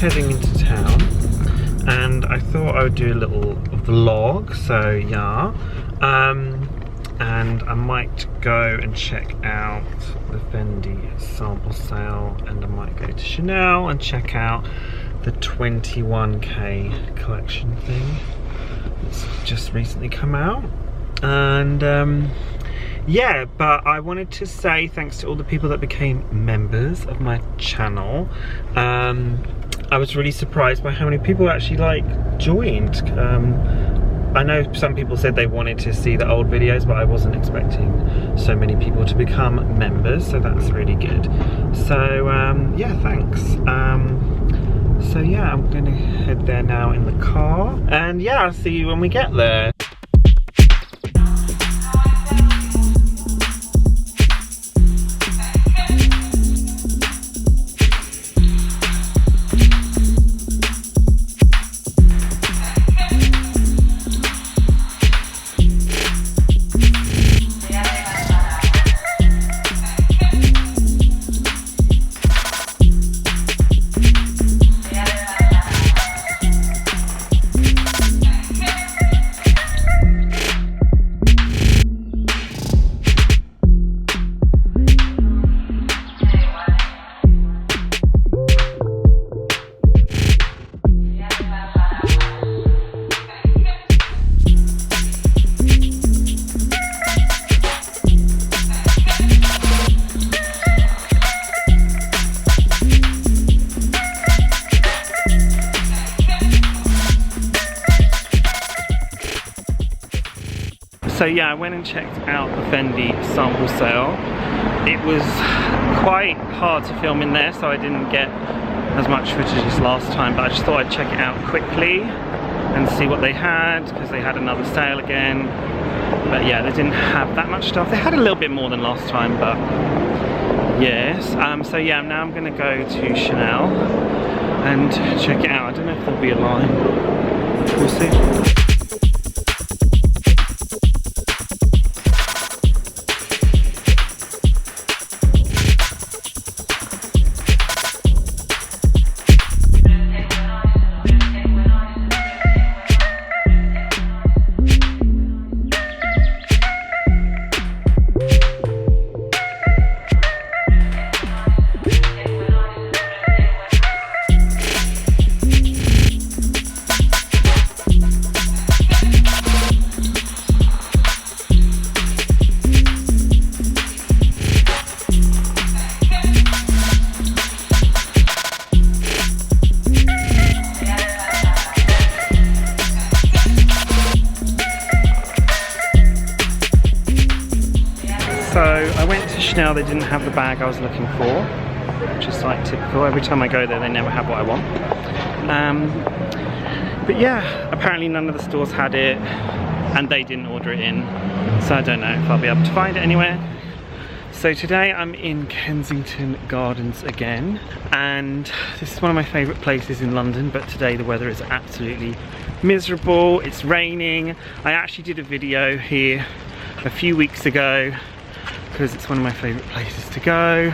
heading into town, and I thought I would do a little vlog, so yeah. And I might go and check out the Fendi sample sale, and I might go to Chanel and check out the 21K collection thing. It's just recently come out. And yeah, but I wanted to say thanks to all the people that became members of my channel. I was really surprised by how many people actually joined. I know some people said they wanted to see the old videos, but I wasn't expecting so many people to become members, so that's really good. So yeah, thanks. So yeah, I'm gonna head there now in the car, and yeah, I'll see you when we get there. So yeah, I went and checked out the Fendi sample sale. It was quite hard to film in there, so I didn't get as much footage as last time, but I just thought I'd check it out quickly and see what they had, because they had another sale again. But yeah, they didn't have that much stuff. They had a little bit more than last time, but yes. So yeah, now I'm gonna go to Chanel and check it out. I don't know if there'll be a line. We'll see. So I went to Chanel, they didn't have the bag I was looking for, which is like typical. Every time I go there, they never have what I want. But yeah, apparently none of the stores had it, and they didn't order it in. So I don't know if I'll be able to find it anywhere. So today I'm in Kensington Gardens again, and this is one of my favourite places in London, but today the weather is absolutely miserable. It's raining. I actually did a video here a few weeks ago, because it's one of my favourite places to go,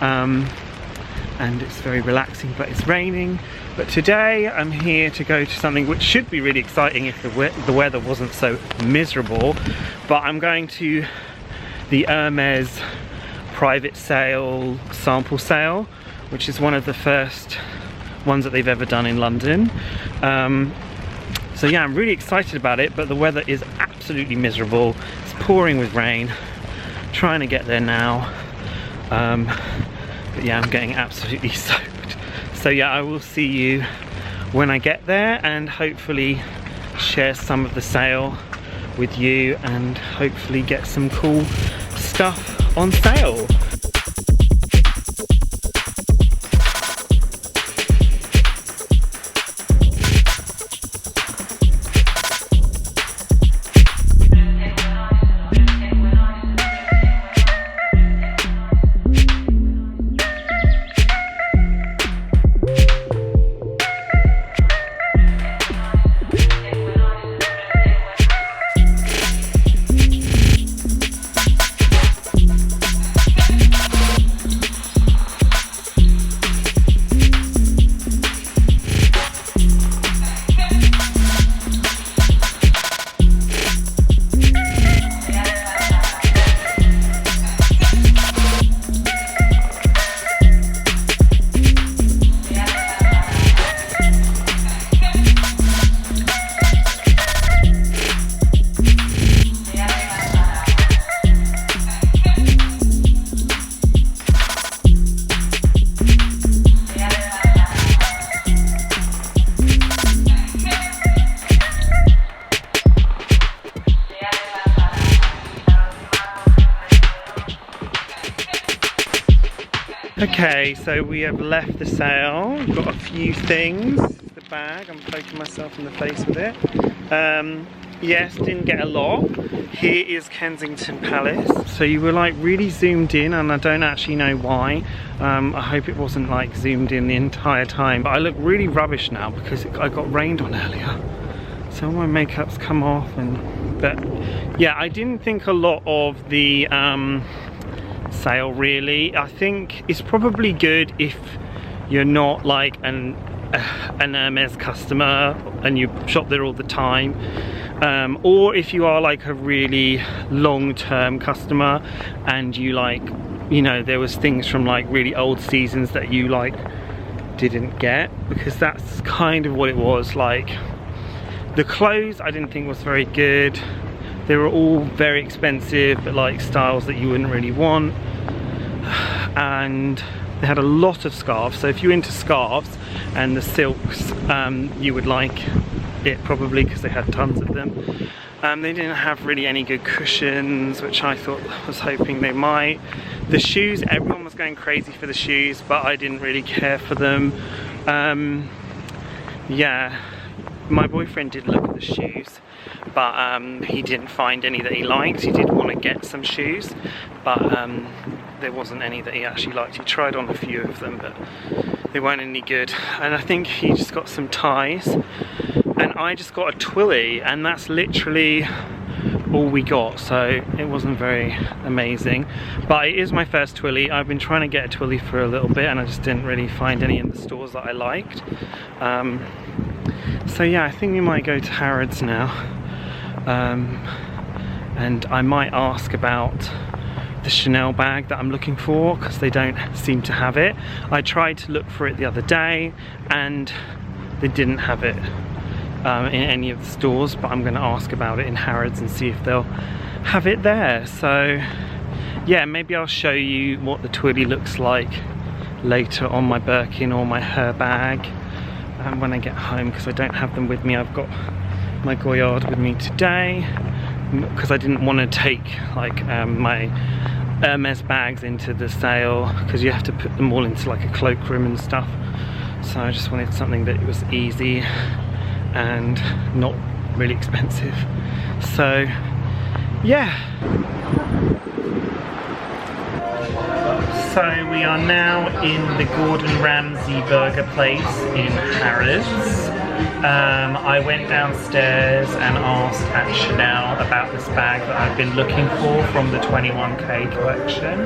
and it's very relaxing, but it's raining. But today I'm here to go to something which should be really exciting if the weather wasn't so miserable, but I'm going to the Hermes private sale, sample sale, which is one of the first ones that they've ever done in London. So yeah, I'm really excited about it, but the weather is absolutely miserable. It's pouring with rain. Trying to get there now, but yeah, I'm getting absolutely soaked. So yeah, I will see you when I get there, and hopefully share some of the sale with you, and hopefully get some cool stuff on sale. Okay, so we have left the sale. We've got a few things. The bag, I'm poking myself in the face with it. Yes, didn't get a lot. Here is Kensington Palace. So you were like really zoomed in, and I don't actually know why. I hope it wasn't like zoomed in the entire time, but I look really rubbish now because I got rained on earlier. So all my makeup's come off, but yeah, I didn't think a lot of the sale really. I think it's probably good if you're not like an Hermes customer and you shop there all the time, or if you are like a really long-term customer and you like, you know, there was things from like really old seasons that you like didn't get, because that's kind of what it was. Like the clothes I didn't think was very good. They were all very expensive, but like styles that you wouldn't really want. And they had a lot of scarves, so if you're into scarves and the silks, you would like it probably, because they had tons of them. They didn't have really any good cushions, which I was hoping they might. The shoes, everyone was going crazy for the shoes, but I didn't really care for them. Yeah, my boyfriend did look at the shoes, but he didn't find any that he liked. He did want to get some shoes, but there wasn't any that he actually liked. He tried on a few of them, but they weren't any good. And I think he just got some ties, and I just got a twilly, and that's literally all we got, so it wasn't very amazing. But it is my first twilly. I've been trying to get a twilly for a little bit, and I just didn't really find any in the stores that I liked. So yeah, I think we might go to Harrods now, and I might ask about the Chanel bag that I'm looking for, because they don't seem to have it. I tried to look for it the other day and they didn't have it in any of the stores, but I'm going to ask about it in Harrods and see if they'll have it there. So yeah, maybe I'll show you what the twilly looks like later on my Birkin or my Her bag when I get home, because I don't have them with me. I've got my Goyard with me today because I didn't want to take like my Hermes bags into the sale, because you have to put them all into like a cloakroom and stuff. So I just wanted something that was easy and not really expensive. So yeah. So we are now in the Gordon Ramsay burger place in Harrods. I went downstairs and asked at Chanel about this bag that I've been looking for from the 21K collection,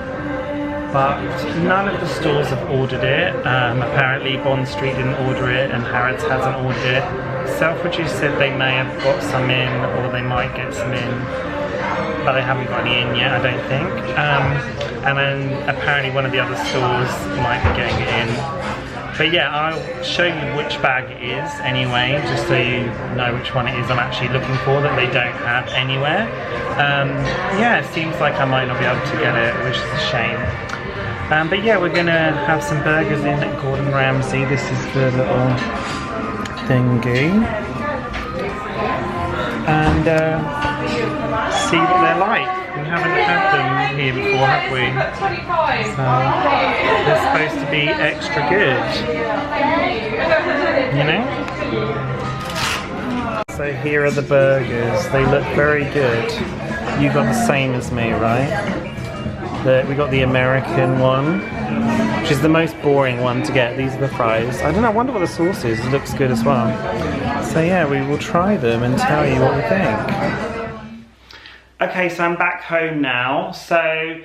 but none of the stores have ordered it. Apparently Bond Street didn't order it and Harrods hasn't ordered it. Selfridges said they may have got some in, or they might get some in, but they haven't got any in yet, I don't think. And then apparently one of the other stores might be getting it in. But yeah, I'll show you which bag it is anyway, just so you know which one it is I'm actually looking for that they don't have anywhere. Yeah, it seems like I might not be able to get it, which is a shame. But yeah, we're gonna have some burgers in at Gordon Ramsay. This is the little thingy. And see what they're like. We haven't had them here before, have we? So they're supposed to be extra good, you know? So here are the burgers. They look very good. You got the same as me, right? We got the American one, which is the most boring one to get. These are the fries. I don't know, I wonder what the sauce is. It looks good as well. So yeah, we will try them and tell you what we think. Okay, so I'm back home now. So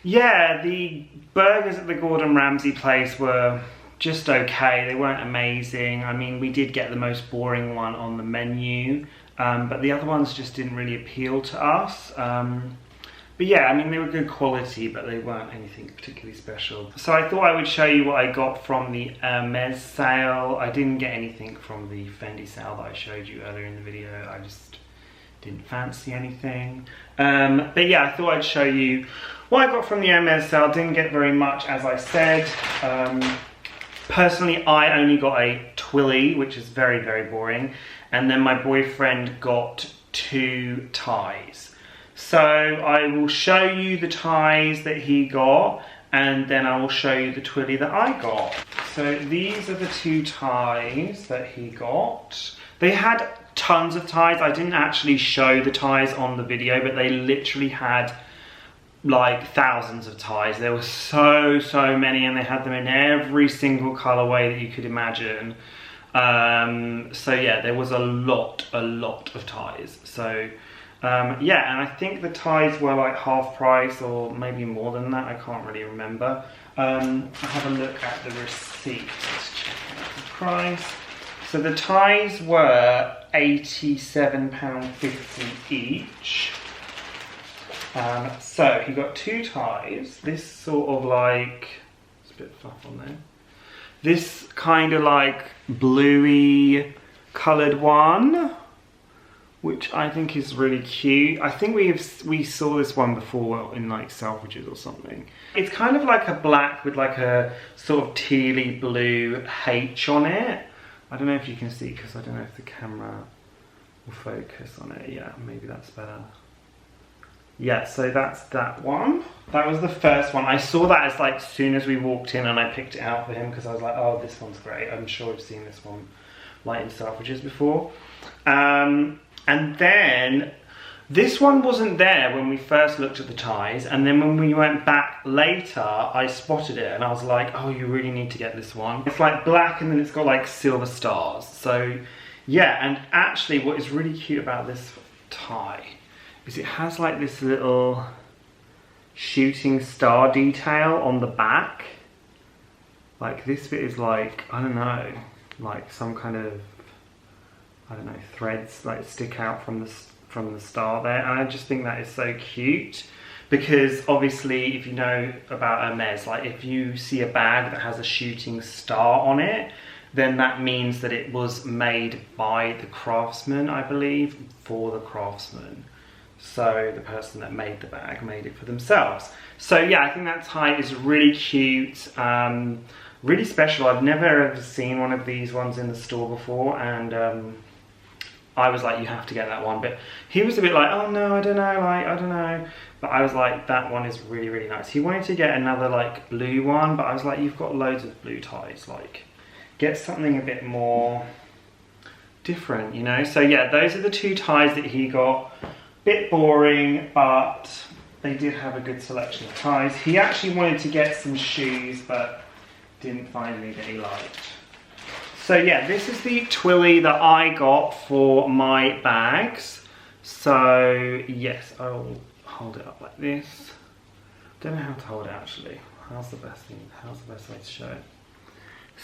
yeah, the burgers at the Gordon Ramsay place were just okay. They weren't amazing. I mean, we did get the most boring one on the menu, but the other ones just didn't really appeal to us. But yeah, I mean, they were good quality, but they weren't anything particularly special. So I thought I would show you what I got from the Hermes sale. I didn't get anything from the Fendi sale that I showed you earlier in the video. I just didn't fancy anything. But yeah, I thought I'd show you what I got from the Hermes sale. Didn't get very much, as I said. Personally, I only got a twilly, which is very, very boring. And then my boyfriend got 2 ties. So I will show you the ties that he got, and then I will show you the twilly that I got. So these are the 2 ties that he got. They had tons of ties. I didn't actually show the ties on the video, but they literally had like thousands of ties. There were so many, and they had them in every single colorway that you could imagine. So yeah, there was a lot of ties. So yeah, and I think the ties were like half price or maybe more than that. I can't really remember. I'll have a look at the receipt. Let's check out the price. So the ties were £87.50 each. So he got 2 ties. This sort of like, it's a bit fluff on there. This kind of like bluey coloured one, which I think is really cute. I think we saw this one before in like Selfridges or something. It's kind of like a black with like a sort of tealy blue H on it. I don't know if you can see, because I don't know if the camera will focus on it. Yeah, maybe that's better. Yeah, so that's that one. That was the first one. I saw that as like soon as we walked in, and I picked it out for him because I was like, oh, this one's great. I'm sure I've seen this one like in Selfridges before. And then this one wasn't there when we first looked at the ties, and then when we went back later, I spotted it and I was like, oh, you really need to get this one. It's like black and then it's got like silver stars. So yeah, and actually what is really cute about this tie is it has like this little shooting star detail on the back. Like this bit is like, I don't know, like some kind of, I don't know, threads like stick out from the star there. And I just think that is so cute, because obviously if you know about Hermes, like if you see a bag that has a shooting star on it, then that means that it was made by the craftsman, I believe, for the craftsman. So the person that made the bag made it for themselves. So yeah, I think that tie is really cute, really special. I've never ever seen one of these ones in the store before, and I was like, you have to get that one. But he was a bit like, oh no, I don't know, like, I don't know. But I was like, that one is really nice. He wanted to get another like blue one, but I was like, you've got loads of blue ties, like get something a bit more different, you know? So yeah, those are the 2 ties that he got. Bit boring, but they did have a good selection of ties. He actually wanted to get some shoes, but didn't find any that he liked. So yeah, this is the twilly that I got for my bags. So yes, I'll hold it up like this. Don't know how to hold it actually. How's the best way to show it?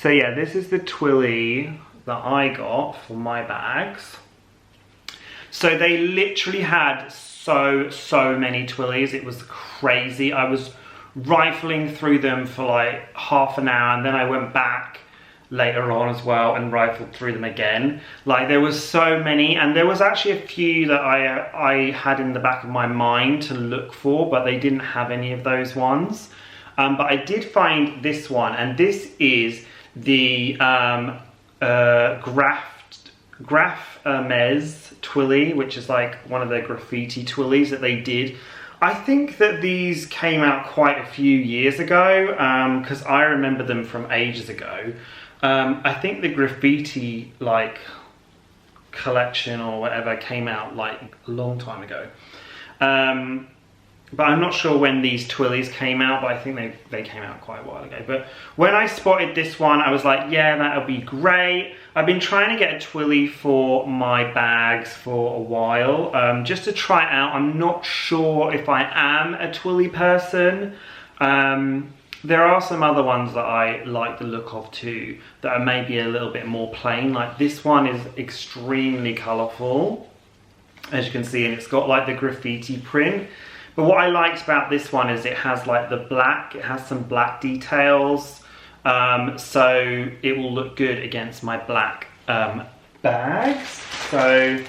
So yeah, this is the twilly that I got for my bags. So they literally had so many twillies. It was crazy. I was rifling through them for like half an hour, and then I went back later on as well and rifled through them again. Like there was so many, and there was actually a few that I had in the back of my mind to look for, but they didn't have any of those ones. But I did find this one, and this is the Graf Hermes twilly, which is like one of the graffiti twillies that they did. I think that these came out quite a few years ago, because I remember them from ages ago. I think the graffiti like collection or whatever came out like a long time ago. But I'm not sure when these twillies came out, but I think they came out quite a while ago. But when I spotted this one, I was like, yeah, that'll be great. I've been trying to get a twilly for my bags for a while, just to try it out. I'm not sure if I am a twilly person. There are some other ones that I like the look of too, that are maybe a little bit more plain. Like this one is extremely colourful, as you can see, and it's got like the graffiti print. But what I liked about this one is it has like the black, it has some black details, so it will look good against my black bags. So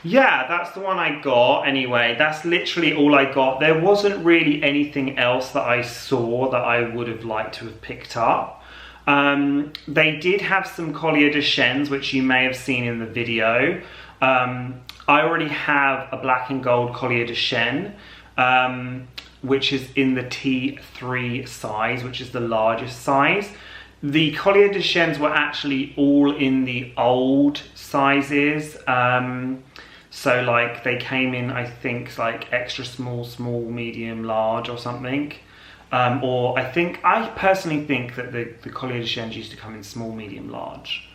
yeah, that's the one I got anyway. That's literally all I got. There wasn't really anything else that I saw that I would have liked to have picked up. They did have some collier de chaînes, which you may have seen in the video. I already have a black and gold collier de chaîne, which is in the T3 size, which is the largest size. The Collier de Chaînes were actually all in the old sizes. So like they came in, I think, like extra small, small, medium, large or something. Or I personally think that the Collier de Chaînes used to come in small, medium, large.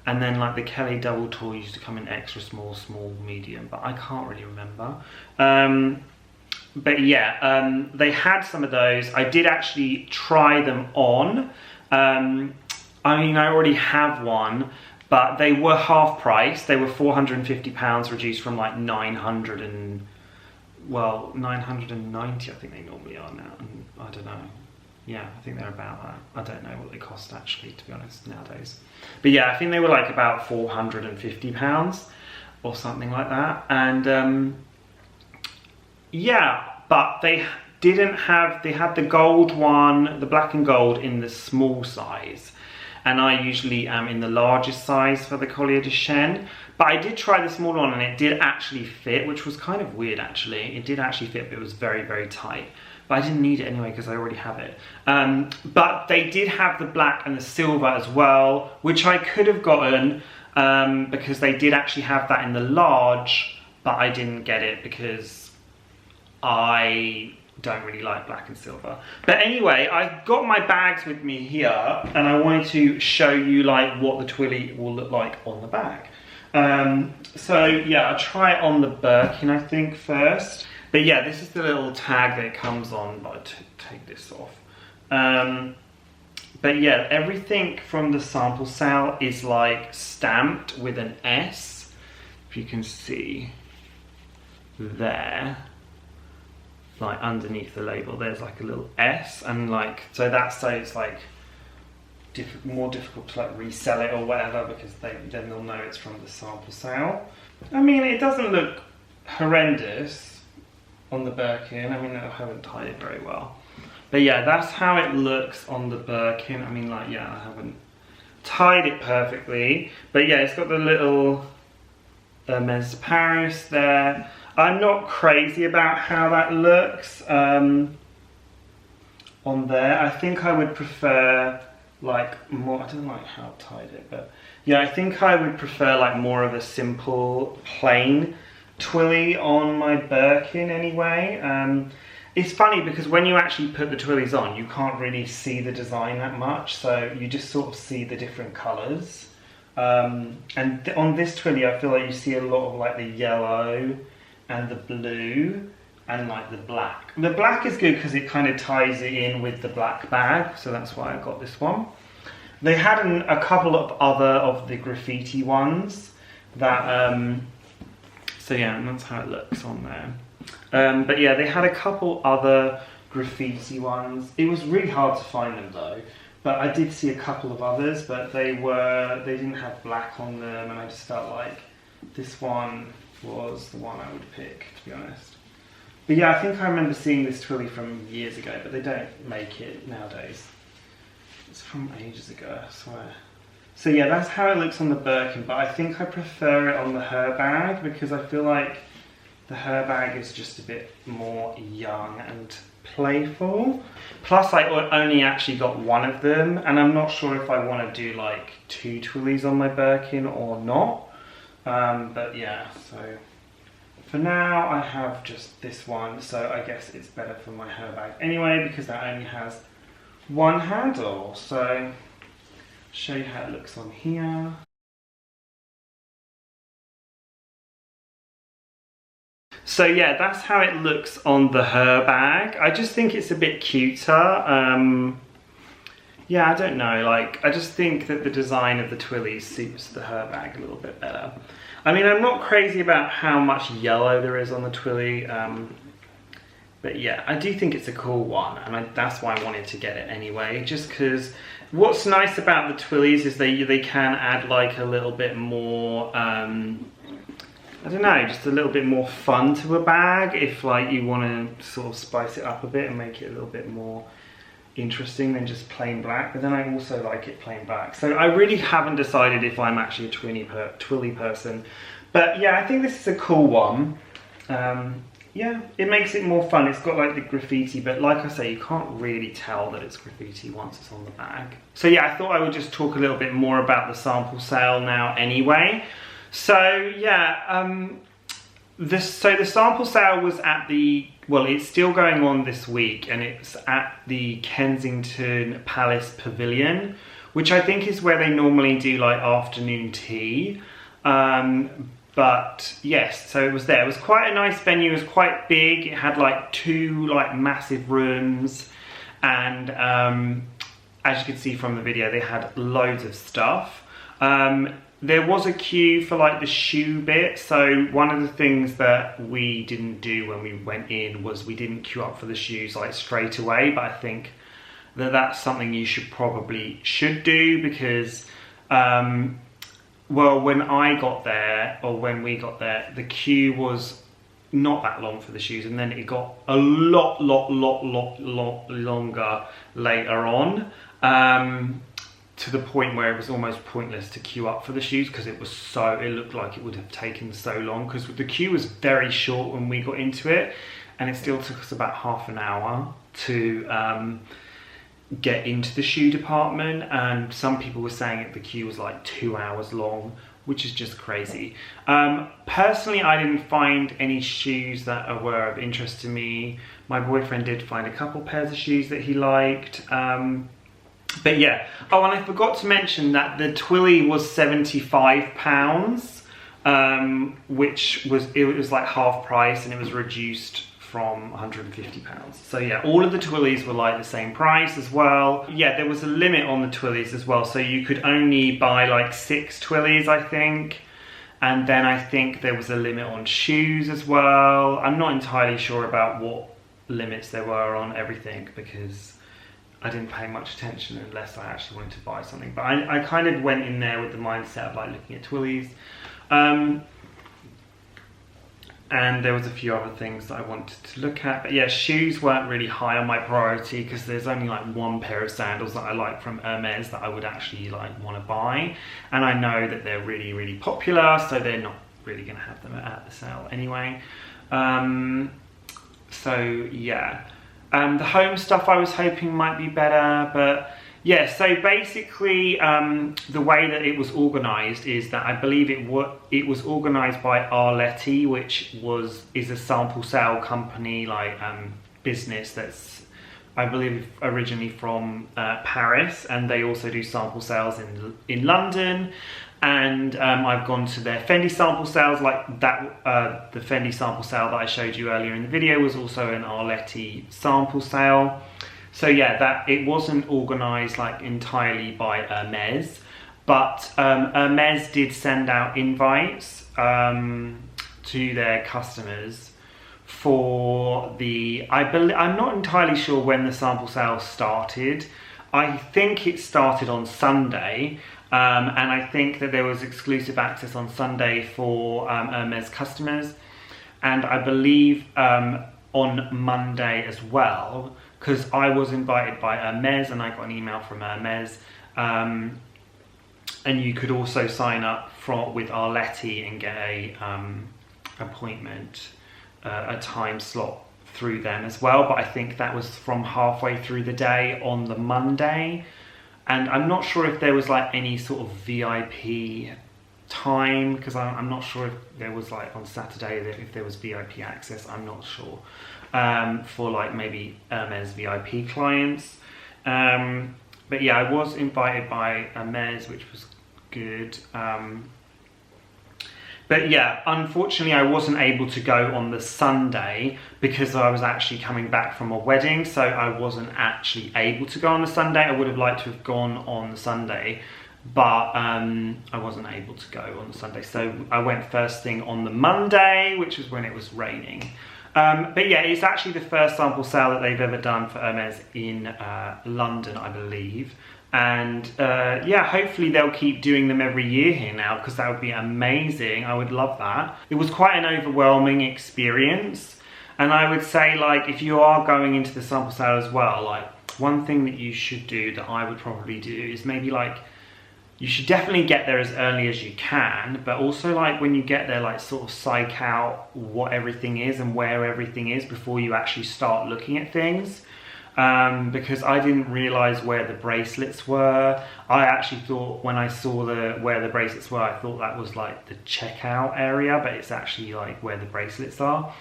And then like the Kelly Double Tour used to come in extra small, small, medium, but I can't really remember. But yeah, they had some of those. I did actually try them on. I mean, I already have one, but they were half price. They were £450 reduced from like 990, I think they normally are now. And I don't know. Yeah, I think they're about that. I don't know what they cost actually, to be honest, nowadays. But yeah, I think they were like about £450 or something like that. And yeah, but they had the gold one, the black and gold in the small size. And I usually am in the largest size for the Collier de Chaîne. But I did try the small one and it did actually fit, which was kind of weird actually. It did actually fit, but it was very, very tight. But I didn't need it anyway because I already have it. But they did have the black and the silver as well, which I could have gotten because they did actually have that in the large, but I didn't get it because I don't really like black and silver. But anyway, I've got my bags with me here and I wanted to show you like what the twilly will look like on the bag. So yeah, I'll try it on the Birkin I think first. But yeah, this is the little tag that it comes on, but I'll take this off. But yeah, everything from the sample sale is like stamped with an S. If you can see there, like underneath the label, there's like a little S, and like, so it's like more difficult to like resell it or whatever, because then they'll know it's from the sample sale. I mean, it doesn't look horrendous on the Birkin. I mean, I haven't tied it very well. But yeah, that's how it looks on the Birkin. I mean, like, yeah, I haven't tied it perfectly. But yeah, it's got the little Hermes Paris there. I'm not crazy about how that looks on there. I think I would prefer like more, I don't like how I've tied it, but yeah, I think I would prefer like more of a simple, plain twilly on my Birkin anyway. It's funny because when you actually put the twillies on, you can't really see the design that much, so you just sort of see the different colours. And on this twilly, I feel like you see a lot of like the yellow and the blue and like the black. The black is good because it kind of ties it in with the black bag, so that's why I got this one. They had a couple of other of the graffiti ones that so yeah, and that's how it looks on there. But yeah, they had a couple other graffiti ones. It was really hard to find them though, but I did see a couple of others, but they didn't have black on them, and I just felt like this one was the one I would pick, to be honest. But yeah, I think I remember seeing this twilly from years ago, but they don't make it nowadays. It's from ages ago, I swear. So yeah, that's how it looks on the Birkin, but I think I prefer it on the Her bag because I feel like the Her bag is just a bit more young and playful. Plus I only actually got one of them, and I'm not sure if I want to do like 2 twillies on my Birkin or not. But yeah, so for now I have just this one, so I guess it's better for my Her bag anyway because that only has one handle. So show you how it looks on here. So yeah, that's how it looks on the Her bag. I just think it's a bit cuter. Yeah, I don't know, like, I just think that the design of the twilly suits the Her bag a little bit better. I mean, I'm not crazy about how much yellow there is on the twilly, but yeah, I do think it's a cool one, and that's why I wanted to get it anyway, just because what's nice about the twillies is they can add like a little bit more, I don't know, just a little bit more fun to a bag if like you want to sort of spice it up a bit and make it a little bit more interesting than just plain black. But then I also like it plain black. So I really haven't decided if I'm actually a twilly person. But yeah, I think this is a cool one. yeah, it makes it more fun. It's got like the graffiti, but like I say, you can't really tell that it's graffiti once it's on the bag. So yeah, I thought I would just talk a little bit more about the sample sale now anyway. So yeah, the sample sale was at the, well, it's still going on this week, and it's at the Kensington Palace Pavilion, which I think is where they normally do like afternoon tea. But yes, so it was there. It was quite a nice venue. It was quite big. It had like 2 like massive rooms, and as you can see from the video, they had loads of stuff. There was a queue for like the shoe bit. So one of the things that we didn't do when we went in was we didn't queue up for the shoes like straight away. But I think that that's something you should do, because well, when I got there, or when we got there, the queue was not that long for the shoes, and then it got a lot longer later on, to the point where it was almost pointless to queue up for the shoes, because it looked like it would have taken so long, because the queue was very short when we got into it, and it still took us about half an hour to get into the shoe department, and some people were saying that the queue was like 2 hours long, which is just crazy. Personally, I didn't find any shoes that were of interest to me. My boyfriend did find a couple pairs of shoes that he liked. But yeah, oh, and I forgot to mention that the Twilly was £75, which was like half price, and it was reduced from £150. So yeah, all of the Twillies were like the same price as well. Yeah, there was a limit on the Twillies as well, so you could only buy like 6 Twillies, I think. And then I think there was a limit on shoes as well. I'm not entirely sure about what limits there were on everything, because I didn't pay much attention unless I actually wanted to buy something. But I kind of went in there with the mindset of like looking at Twillies. And there was a few other things that I wanted to look at. But yeah, shoes weren't really high on my priority, because there's only like 1 pair of sandals that I like from Hermes that I would actually like want to buy. And I know that they're really popular, so they're not really going to have them at the sale anyway. So yeah. The home stuff I was hoping might be better, but yeah, so basically the way that it was organised is that I believe it was organised by Arletti, which is a sample sale company, like business that's, I believe, originally from Paris, and they also do sample sales in London. And I've gone to their Fendi sample sales, like that. The Fendi sample sale that I showed you earlier in the video was also an Arletti sample sale. So yeah, that it wasn't organised like entirely by Hermes, but Hermes did send out invites to their customers for the, I'm not entirely sure when the sample sale started. I think it started on Sunday, and I think that there was exclusive access on Sunday for Hermes customers, and I believe on Monday as well, because I was invited by Hermes and I got an email from Hermes, and you could also sign up with Arletti and get a appointment, a time slot through them as well. But I think that was from halfway through the day on the Monday, and I'm not sure if there was like any sort of VIP time, because I'm not sure if there was like on Saturday if there was VIP access. I'm not sure for like maybe Hermes VIP clients, but yeah, I was invited by Hermes, which was good. But yeah, unfortunately I wasn't able to go on the Sunday because I was actually coming back from a wedding, so I wasn't actually able to go on the Sunday. I would have liked to have gone on the Sunday, but I wasn't able to go on the Sunday. So I went first thing on the Monday, which was when it was raining. But yeah, it's actually the first sample sale that they've ever done for Hermes in London, I believe. And yeah, hopefully they'll keep doing them every year here now, because that would be amazing. I would love that. It was quite an overwhelming experience. And I would say, like, if you are going into the sample sale as well, like, one thing that you should do that I would probably do is maybe like you should definitely get there as early as you can, but also like when you get there, like sort of psych out what everything is and where everything is before you actually start looking at things. Because I didn't realize where the bracelets were. I actually thought when I saw where the bracelets were, I thought that was like the checkout area, but it's actually like where the bracelets are.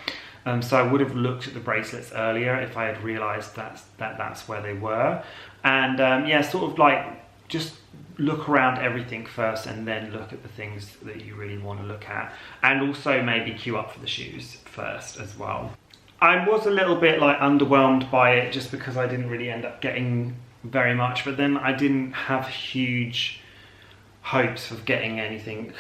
So I would have looked at the bracelets earlier if I had realized that's where they were. And yeah, sort of like just look around everything first and then look at the things that you really want to look at. And also maybe queue up for the shoes first as well. I was a little bit like underwhelmed by it just because I didn't really end up getting very much, but then I didn't have huge hopes of getting anything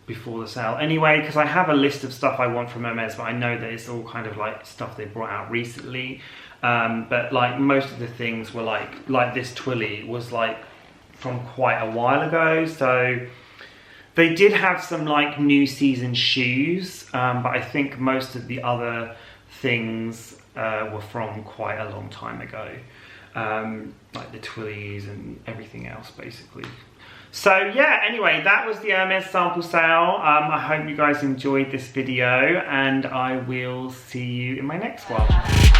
before the sale anyway, because I have a list of stuff I want from Hermes, but I know that it's all kind of like stuff they brought out recently. But like most of the things were like this twilly was like from quite a while ago, so they did have some like new season shoes, but I think most of the other things were from quite a long time ago, like the twillies and everything else basically. So yeah, anyway, that was the Hermes sample sale. I hope you guys enjoyed this video, and I will see you in my next one.